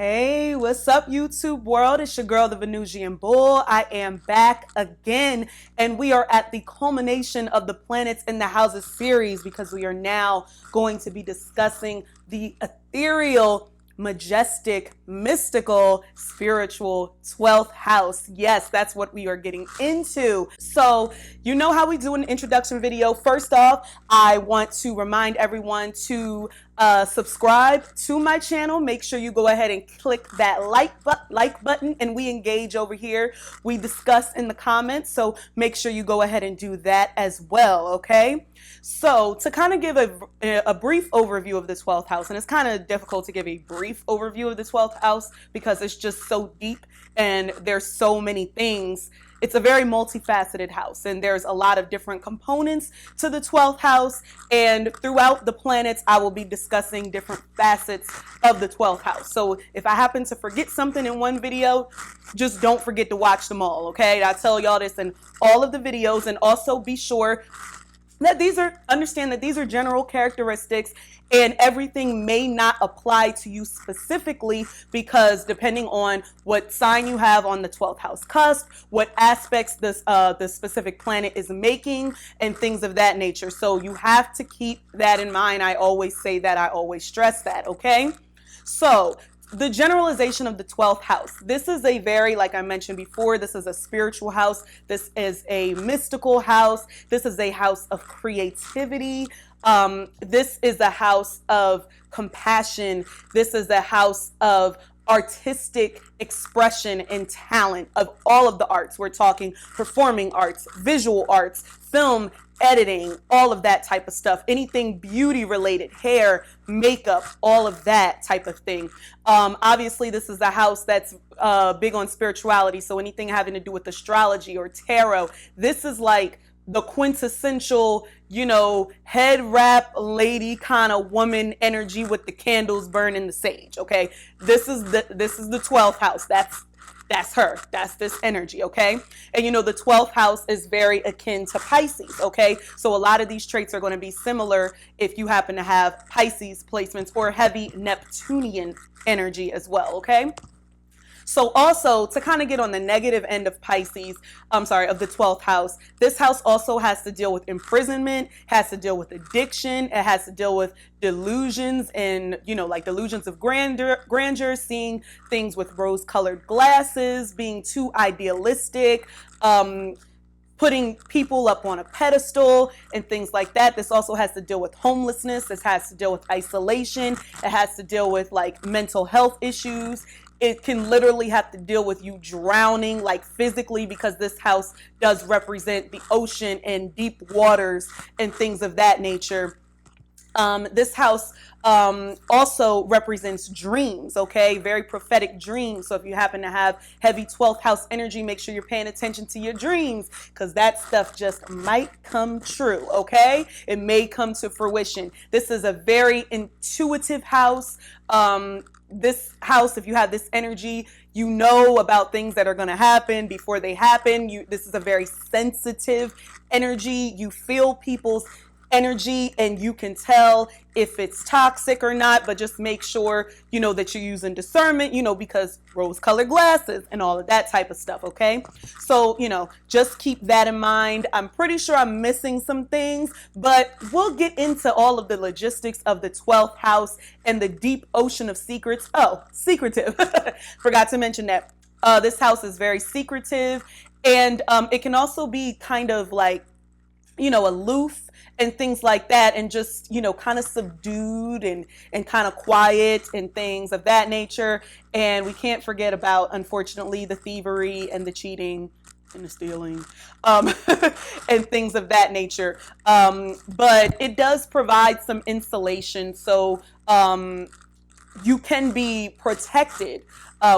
Hey, what's up, YouTube world? It's your girl, the Venusian Bull. I am back again, and we are at the culmination of the Planets in the Houses series because we are now going to be discussing the ethereal, majestic, mystical, spiritual 12th house. Yes, that's what we are getting into. So, you know how we do an introduction video. First off, I want to remind everyone to subscribe to my channel. Make sure you go ahead and click that like button, and we engage over here. We discuss in the comments, so make sure you go ahead and do that as well, okay? So to kind of give a brief overview of the 12th house, and it's kind of difficult to give a brief overview of the 12th house because it's just so deep and there's so many things. It's a very multifaceted house, and there's a lot of different components to the 12th house, and throughout the planets I will be discussing different facets of the 12th house. So if I happen to forget something in one video, just don't forget to watch them all, okay? I tell y'all this in all of the videos, and also be sure that understand that these are general characteristics, and everything may not apply to you specifically because depending on what sign you have on the 12th house cusp, what aspects the specific planet is making, and things of that nature. So you have to keep that in mind. I always say that, I always stress that, okay? So the generalization of the 12th house. This is a very, like I mentioned before, this is a spiritual house. This is a mystical house. This is a house of creativity. This is a house of compassion. This is a house of artistic expression and talent of all of the arts. We're talking performing arts, visual arts, film, editing, all of that type of stuff, anything beauty related, hair, makeup, all of that type of thing. Obviously, this is a house that's big on spirituality, so anything having to do with astrology or tarot, this is like the quintessential, you know, head wrap lady kind of woman energy with the candles burning the sage, okay? This is the 12th house. That's her. That's this energy, okay? And you know, the 12th house is very akin to Pisces, okay? So a lot of these traits are going to be similar if you happen to have Pisces placements or heavy Neptunian energy as well, okay? So also, to kind of get on the negative end of Pisces, of the 12th house, this house also has to deal with imprisonment, has to deal with addiction, it has to deal with delusions and, you know, like delusions of grandeur, seeing things with rose-colored glasses, being too idealistic, putting people up on a pedestal and things like that. This also has to deal with homelessness. This has to deal with isolation. It has to deal with like mental health issues. It can literally have to deal with you drowning, like physically, because this house does represent the ocean and deep waters and things of that nature. This house also represents dreams, okay? Very prophetic dreams. So if you happen to have heavy 12th house energy, make sure you're paying attention to your dreams because that stuff just might come true, okay? It may come to fruition. This is a very intuitive house. This house, if you have this energy, you know about things that are going to happen before they happen. This is a very sensitive energy. You feel people's energy and you can tell if it's toxic or not, but just make sure, you know, that you're using discernment, you know, because rose-colored glasses and all of that type of stuff, okay? So, you know, just keep that in mind. I'm pretty sure I'm missing some things, but we'll get into all of the logistics of the 12th house and the deep ocean of secrets. Oh, secretive. Forgot to mention that. This house is very secretive, and it can also be kind of like, you know, aloof and things like that, and just, you know, kind of subdued and kind of quiet and things of that nature. And we can't forget about, unfortunately, the thievery and the cheating and the stealing and things of that nature. But it does provide some insulation, so you can be protected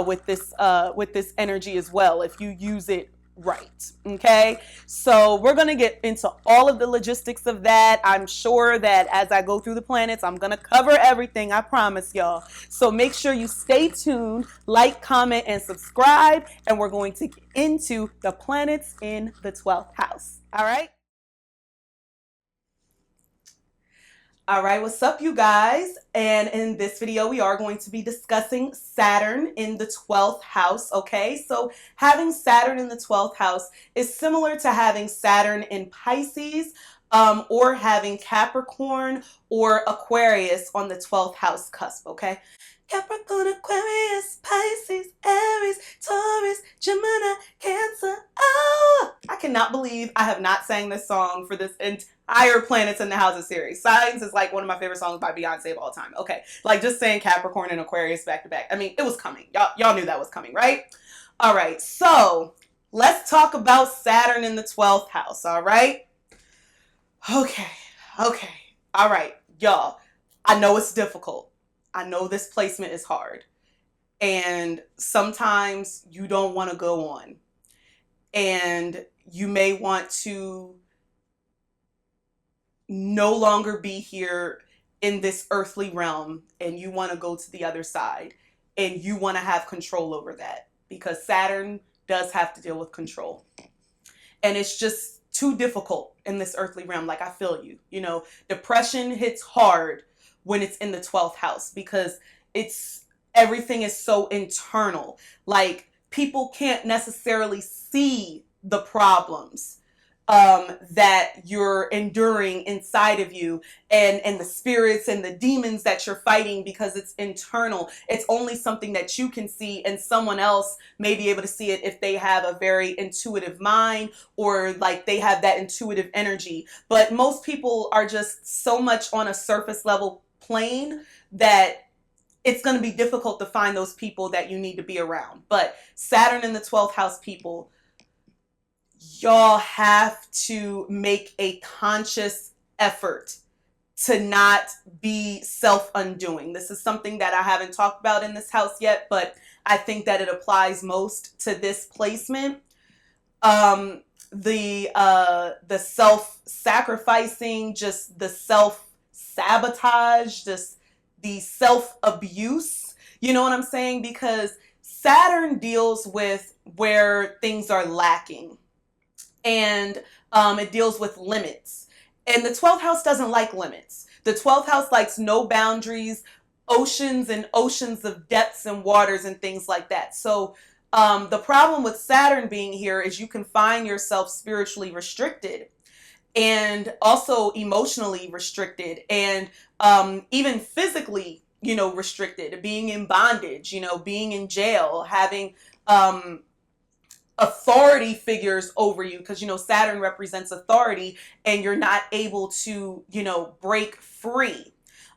with this energy as well if you use it right. Okay, so we're going to get into all of the logistics of that. I'm sure that as I go through the planets, I'm going to cover everything, I promise y'all. So make sure you stay tuned, like, comment, and subscribe, and we're going to get into the planets in the 12th house. All right. All right, what's up, you guys? And in this video, we are going to be discussing Saturn in the 12th house, okay? So having Saturn in the 12th house is similar to having Saturn in Pisces, or having Capricorn or Aquarius on the 12th house cusp, okay? Capricorn, Aquarius, Pisces, Aries, Taurus, Gemini, Cancer. Oh, I cannot believe I have not sang this song for this entire Planets in the Houses series. Signs is like one of my favorite songs by Beyonce of all time. Okay, like just saying Capricorn and Aquarius back to back. I mean, it was coming. Y'all knew that was coming, right? All right, so let's talk about Saturn in the 12th house, all right? Okay, okay, all right, y'all. I know it's difficult. I know this placement is hard. And sometimes you don't want to go on. And you may want to no longer be here in this earthly realm and you want to go to the other side and you want to have control over that because Saturn does have to deal with control. And it's just too difficult in this earthly realm. Like, I feel you. You know, depression hits hard when it's in the 12th house because it's everything is so internal. Like, people can't necessarily see the problems that you're enduring inside of you, and the spirits and the demons that you're fighting, because it's internal. It's only something that you can see, and someone else may be able to see it if they have a very intuitive mind or like they have that intuitive energy. But most people are just so much on a surface level plane that it's going to be difficult to find those people that you need to be around. But Saturn in the 12th house people, y'all have to make a conscious effort to not be self-undoing. This is something that I haven't talked about in this house yet, but I think that it applies most to this placement. The self-sacrificing, just the self-sabotage, just the self-abuse. You know what I'm saying? Because Saturn deals with where things are lacking, and it deals with limits. And the 12th house doesn't like limits. The 12th house likes no boundaries, oceans and oceans of depths and waters and things like that. So the problem with Saturn being here is you can find yourself spiritually restricted and also emotionally restricted, and even physically, you know, restricted, being in bondage, you know, being in jail, having authority figures over you, because, you know, Saturn represents authority and you're not able to, you know, break free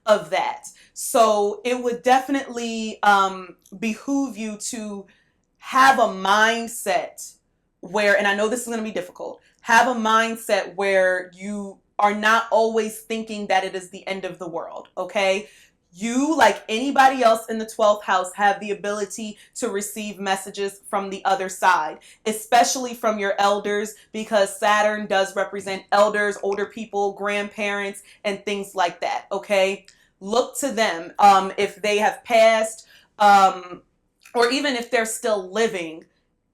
of that. So it would definitely behoove you to have a mindset where, and I know this is going to be difficult, have a mindset where you are not always thinking that it is the end of the world, okay? You, like anybody else in the 12th house, have the ability to receive messages from the other side, especially from your elders, because Saturn does represent elders, older people, grandparents, and things like that, okay? Look to them. If they have passed, or even if they're still living,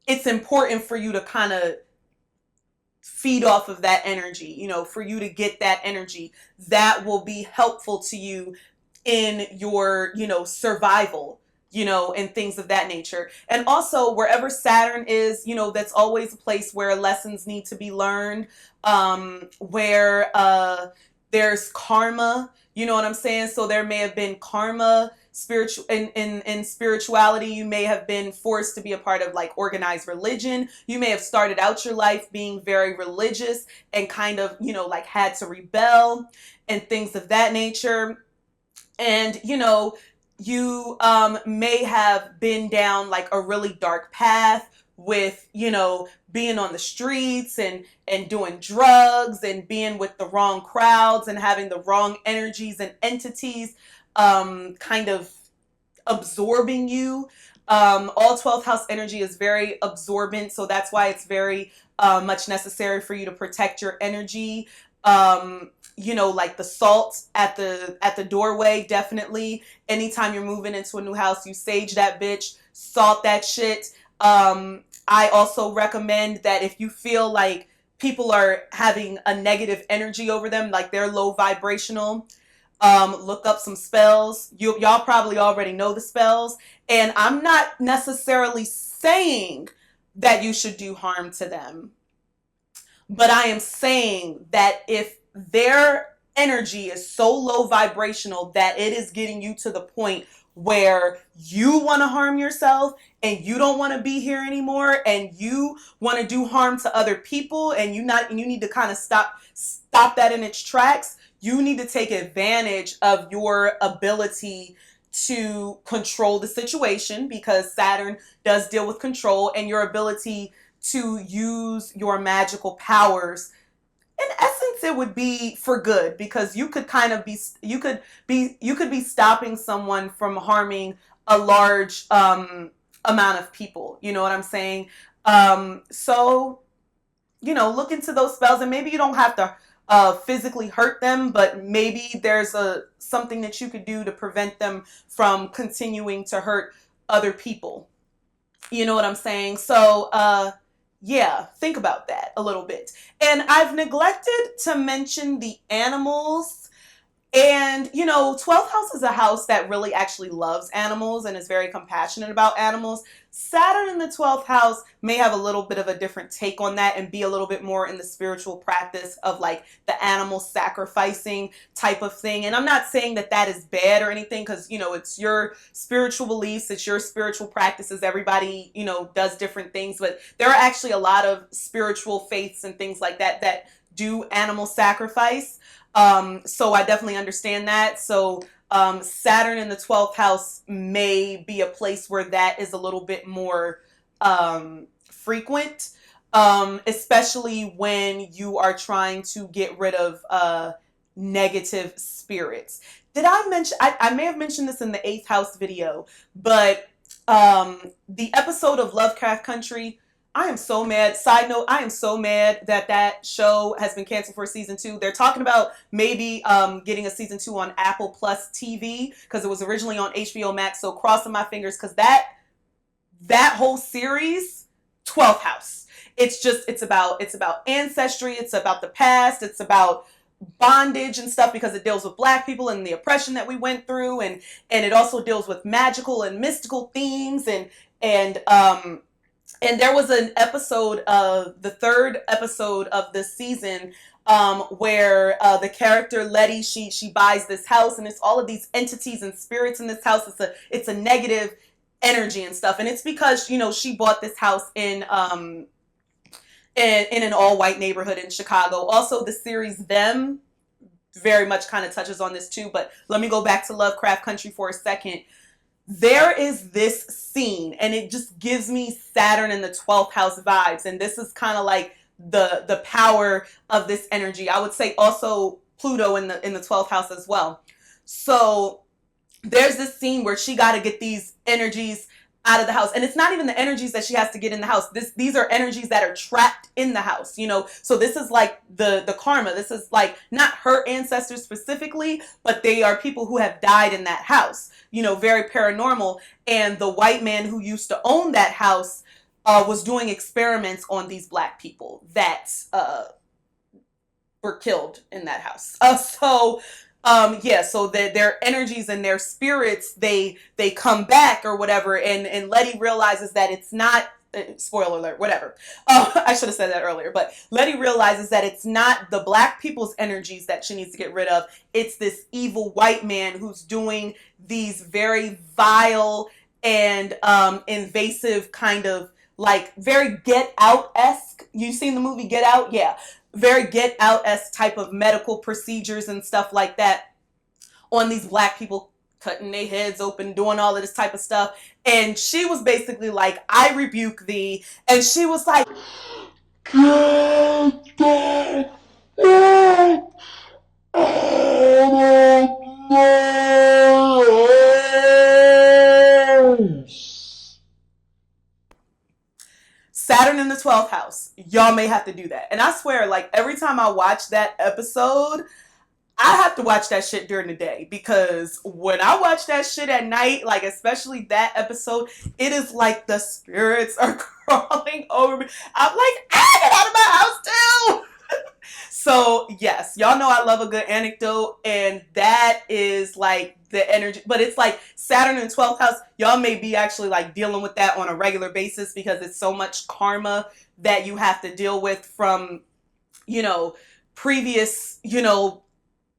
it's important for you to kind of feed off of that energy, you know, for you to get that energy that will be helpful to you in your, you know, survival, you know, and things of that nature. And also, wherever Saturn is, you know, that's always a place where lessons need to be learned, where there's karma, you know what I'm saying? So there may have been karma. Spiritual in spirituality, you may have been forced to be a part of like organized religion. You may have started out your life being very religious and kind of, you know, like had to rebel and things of that nature. And, you know, you may have been down like a really dark path with, you know, being on the streets and doing drugs and being with the wrong crowds and having the wrong energies and entities kind of absorbing you. All 12th house energy is very absorbent, so that's why it's very much necessary for you to protect your energy. You know, like the salt at the doorway, definitely. Anytime you're moving into a new house, you sage that bitch, salt that shit. I also recommend that if you feel like people are having a negative energy over them, like they're low vibrational, look up some spells. Y'all probably already know the spells, and I'm not necessarily saying that you should do harm to them, but I am saying that if their energy is so low vibrational that it is getting you to the point where you want to harm yourself and you don't want to be here anymore and you want to do harm to other people, and you need to kind of stop that in its tracks. You need to take advantage of your ability to control the situation, because Saturn does deal with control, and your ability to use your magical powers. In essence, it would be for good, because you could kind of you could be stopping someone from harming a large amount of people. You know what I'm saying? So look into those spells, and maybe you don't have to physically hurt them, but maybe there's something that you could do to prevent them from continuing to hurt other people. You know what I'm saying? So, yeah, think about that a little bit. And I've neglected to mention the animals. And, 12th house is a house that really actually loves animals and is very compassionate about animals. Saturn in the 12th house may have a little bit of a different take on that and be a little bit more in the spiritual practice of like the animal sacrificing type of thing. And I'm not saying that that is bad or anything, because, it's your spiritual beliefs, it's your spiritual practices. Everybody, does different things, but there are actually a lot of spiritual faiths and things like that that do animal sacrifice. So I definitely understand that. So Saturn in the 12th house may be a place where that is a little bit more frequent, especially when you are trying to get rid of negative spirits. Did I mention, I may have mentioned this in the 8th house video, but the episode of Lovecraft Country, I am so mad. Side note, I am so mad that that show has been canceled for season 2. They're talking about maybe getting a season 2 on Apple Plus TV, because it was originally on HBO Max. So crossing my fingers, because that whole series, 12th house. It's about ancestry. It's about the past. It's about bondage and stuff, because it deals with Black people and the oppression that we went through, and it also deals with magical and mystical themes, and there was an episode of the third episode of this season, where the character Letty, she buys this house, and it's all of these entities and spirits in this house. It's a negative energy and stuff, and it's because she bought this house in an all white neighborhood in Chicago. Also, the series Them very much kind of touches on this too. But let me go back to Lovecraft Country for a second. There is this scene, and it just gives me Saturn in the 12th house vibes, and this is kind of like the power of this energy. I would say also Pluto in the 12th house as well. So there's this scene where she got to get these energies out of the house, and it's not even the energies that she has to get in the house. These are energies that are trapped in the house, so this is like the karma. This is like not her ancestors specifically, but they are people who have died in that house, very paranormal. And the white man who used to own that house was doing experiments on these Black people that were killed in that house. So their energies and their spirits, they come back or whatever, and Letty realizes that it's not, spoiler alert, whatever. I should have said that earlier, but Letty realizes that it's not the Black people's energies that she needs to get rid of. It's this evil white man who's doing these very vile and invasive kind of like very Get Out-esque. You seen the movie Get Out? Yeah. Very Get Out-esque type of medical procedures and stuff like that on these Black people, cutting their heads open, doing all of this type of stuff. And she was basically like, I rebuke thee. And she was like, get the fuck out of my house. Saturn in the 12th house. Y'all may have to do that. And I swear, like, every time I watch that episode, I have to watch that shit during the day, because when I watch that shit at night, like especially that episode, it is like the spirits are crawling over me. I'm like, get out of my house too. So yes, y'all know I love a good anecdote, and that is like the energy. But it's like Saturn in 12th house. Y'all may be actually like dealing with that on a regular basis because it's so much karma that you have to deal with from, you know, previous,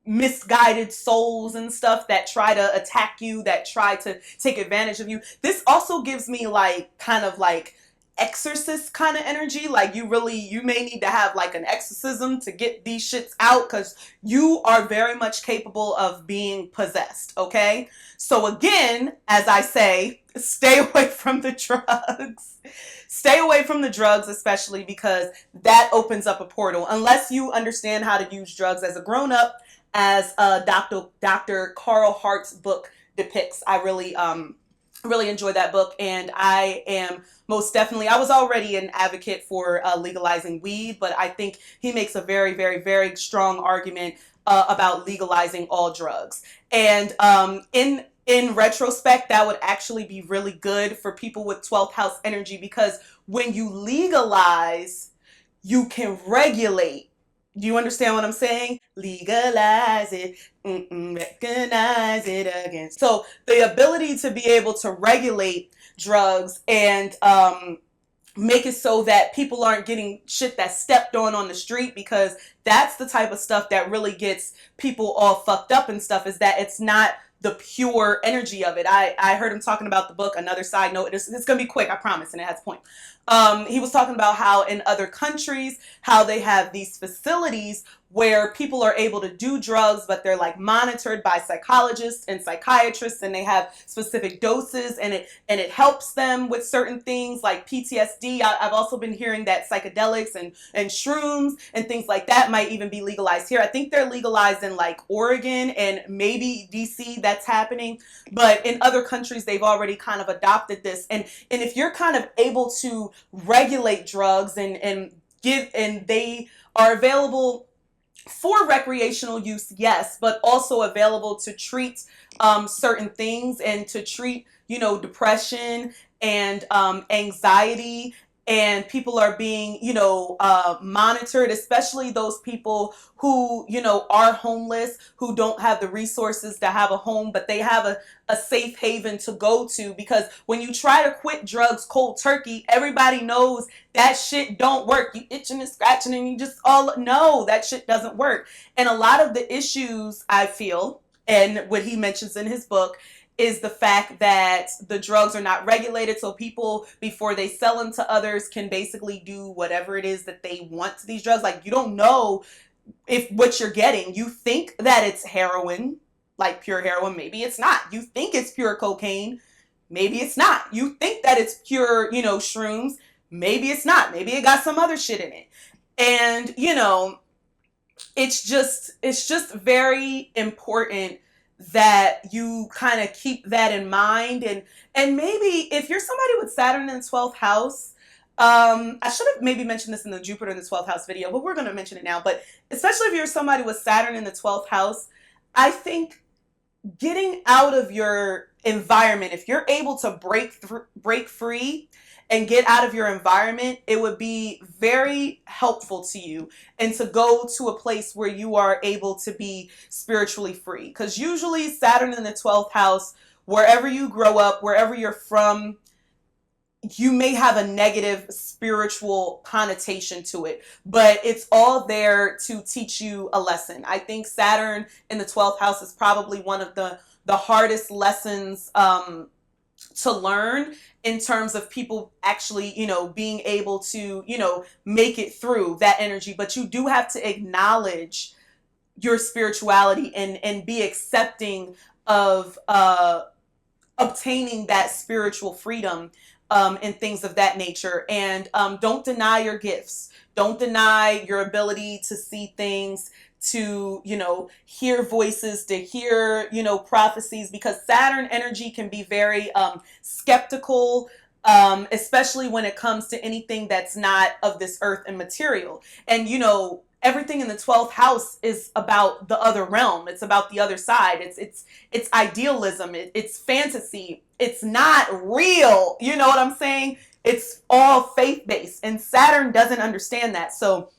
misguided souls and stuff that try to attack you, that try to take advantage of you. This also gives me like kind of like exorcist kind of energy. Like you may need to have like an exorcism to get these shits out because you are very much capable of being possessed. Okay. So again, as I say, stay away from the drugs. Stay away from the drugs, especially because that opens up a portal. Unless you understand how to use drugs as a grown up, as Dr. Carl Hart's book depicts. I really enjoy that book, and I am most definitely. I was already an advocate for legalizing weed, but I think he makes a very, very, very strong argument about legalizing all drugs. And in retrospect, that would actually be really good for people with 12th house energy because when you legalize, you can regulate. Do you understand what I'm saying? Legalize it, recognize it again. So the ability to be able to regulate drugs and make it so that people aren't getting shit that's stepped on the street, because that's the type of stuff that really gets people all fucked up and stuff, is that it's not the pure energy of it. I heard him talking about the book. Another side note, it's gonna be quick, I promise, and it has a point. He was talking about how in other countries, how they have these facilities where people are able to do drugs, but they're like monitored by psychologists and psychiatrists, and they have specific doses, and it helps them with certain things like PTSD. I've also been hearing that psychedelics and shrooms and things like that might even be legalized here. I think they're legalized in like Oregon and maybe DC. That's happening, but in other countries they've already kind of adopted this. And if you're kind of able to regulate drugs and they are available for recreational use, yes, but also available to treat certain things and to treat, depression and anxiety. And people are being, monitored, especially those people who, are homeless, who don't have the resources to have a home, but they have a safe haven to go to. Because when you try to quit drugs cold turkey, everybody knows that shit don't work. You itching and scratching and you just all no, that shit doesn't work. And a lot of the issues, I feel, and what he mentions in his book, is the fact that the drugs are not regulated, so people, before they sell them to others, can basically do whatever it is that they want to these drugs. Like, you don't know if what you're getting. You think that it's heroin, like pure heroin. Maybe it's not. You think it's pure cocaine. Maybe it's not. You think that it's pure, shrooms. Maybe it's not. Maybe it got some other shit in it. And, it's just very important that you kind of keep that in mind. And maybe if you're somebody with Saturn in the 12th house, I should have maybe mentioned this in the Jupiter in the 12th house video, but we're going to mention it now. But especially if you're somebody with Saturn in the 12th house, I think getting out of your environment, if you're able to break free and get out of your environment, it would be very helpful to you, and to go to a place where you are able to be spiritually free. Because usually Saturn in the 12th house, wherever you grow up, wherever you're from, you may have a negative spiritual connotation to it, but it's all there to teach you a lesson. I think Saturn in the 12th house is probably one of the hardest lessons to learn, in terms of people actually, being able to, make it through that energy. But you do have to acknowledge your spirituality and be accepting of obtaining that spiritual freedom, and things of that nature. And don't deny your gifts. Don't deny your ability to see things, to, hear voices, to hear, prophecies, because Saturn energy can be very skeptical, especially when it comes to anything that's not of this earth and material. And, everything in the 12th house is about the other realm. It's about the other side. It's idealism. It's fantasy. It's not real. You know what I'm saying? It's all faith-based. And Saturn doesn't understand that. So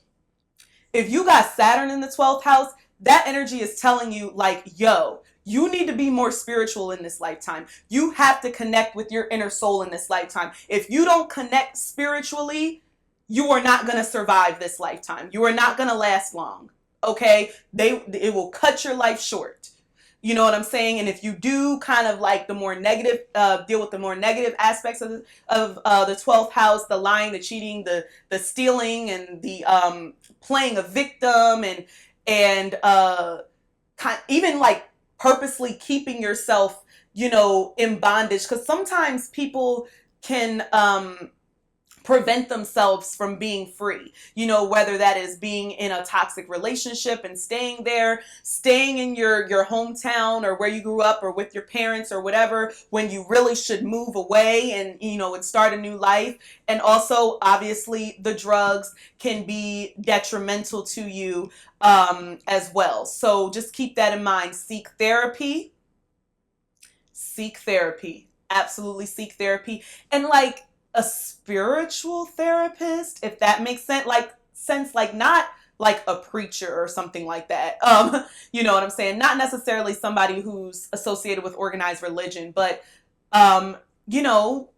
If you got Saturn in the 12th house, that energy is telling you like, yo, you need to be more spiritual in this lifetime. You have to connect with your inner soul in this lifetime. If you don't connect spiritually, you are not going to survive this lifetime. You are not going to last long. Okay? It will cut your life short. You know what I'm saying? And if you do kind of like the more negative, deal with the more negative aspects of the 12th house, the lying, the cheating, the stealing, and the playing a victim, and even like purposely keeping yourself, in bondage. Because sometimes people can prevent themselves from being free, whether that is being in a toxic relationship and staying there, staying in your hometown or where you grew up or with your parents or whatever, when you really should move away and start a new life. And also obviously the drugs can be detrimental to you as well. So just keep that in mind. Seek therapy. Absolutely seek therapy. And like a spiritual therapist, if that makes sense, like not like a preacher or something like that. You know what I'm saying? Not necessarily somebody who's associated with organized religion, but an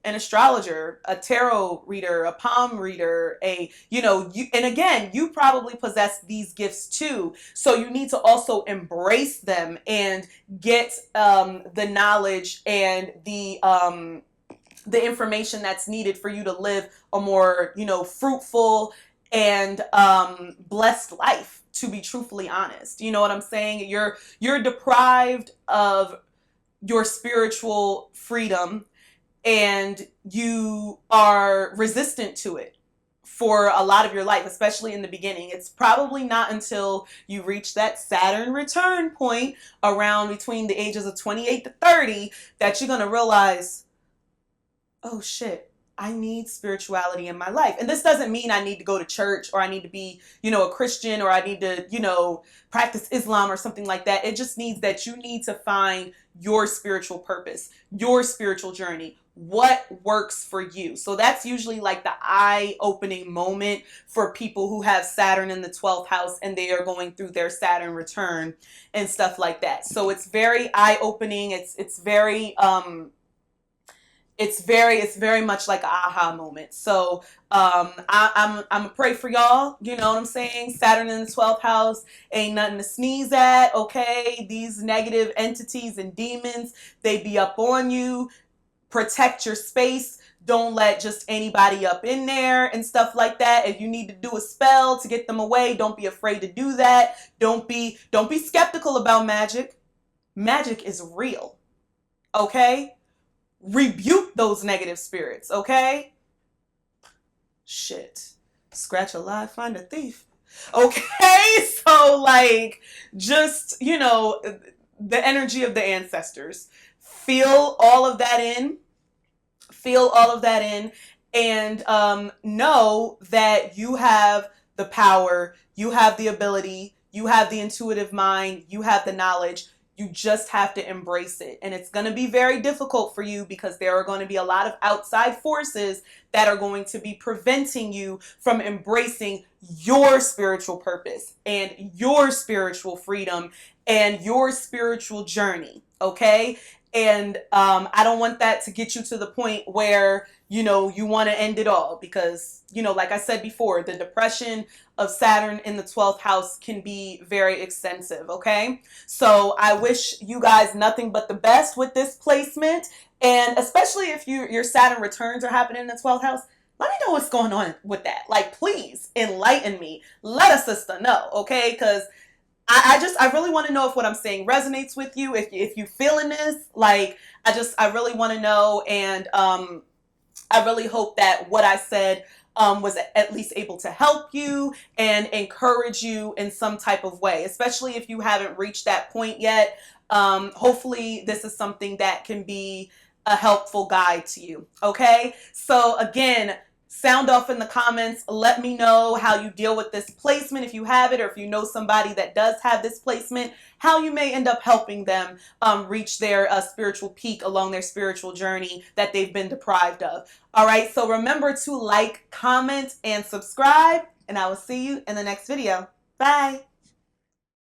astrologer, a tarot reader, a palm reader, and again, you probably possess these gifts too. So you need to also embrace them and get the knowledge and the information that's needed for you to live a more, fruitful and blessed life, to be truthfully honest. You know what I'm saying? You're deprived of your spiritual freedom and you are resistant to it for a lot of your life, especially in the beginning. It's probably not until you reach that Saturn return point around between the ages of 28 to 30 that you're going to realize, oh shit, I need spirituality in my life. And this doesn't mean I need to go to church or I need to be, a Christian or I need to, practice Islam or something like that. It just means that you need to find your spiritual purpose, your spiritual journey, what works for you. So that's usually like the eye-opening moment for people who have Saturn in the 12th house and they are going through their Saturn return and stuff like that. So it's very eye-opening. It's very it's very much like an aha moment. So I'm gonna pray for y'all. You know what I'm saying? Saturn in the 12th house ain't nothing to sneeze at. Okay, these negative entities and demons, they be up on you. Protect your space. Don't let just anybody up in there and stuff like that. If you need to do a spell to get them away, don't be afraid to do that. Don't be skeptical about magic. Magic is real. Okay? Rebuke those negative spirits, okay? Shit. Scratch a lie, find a thief. Okay? So, like, just, the energy of the ancestors. Feel all of that in. And know that you have the power, you have the ability, you have the intuitive mind, you have the knowledge. You just have to embrace it. And it's going to be very difficult for you because there are going to be a lot of outside forces that are going to be preventing you from embracing your spiritual purpose and your spiritual freedom and your spiritual journey. Okay? And I don't want that to get you to the point where, you want to end it all because, like I said before, the depression of Saturn in the 12th house can be very extensive, okay? So I wish you guys nothing but the best with this placement. And especially if your Saturn returns are happening in the 12th house, let me know what's going on with that. Like, please enlighten me. Let a sister know, okay? Because I really want to know if what I'm saying resonates with you. If you feeling this, like, I really want to know. And I really hope that what I said was at least able to help you and encourage you in some type of way, especially if you haven't reached that point yet. Hopefully this is something that can be a helpful guide to you. Okay. So again, sound off in the comments. Let me know how you deal with this placement if you have it, or if you know somebody that does have this placement, how you may end up helping them reach their spiritual peak along their spiritual journey that they've been deprived of. All right, so remember to like, comment, and subscribe, and I will see you in the next video. Bye.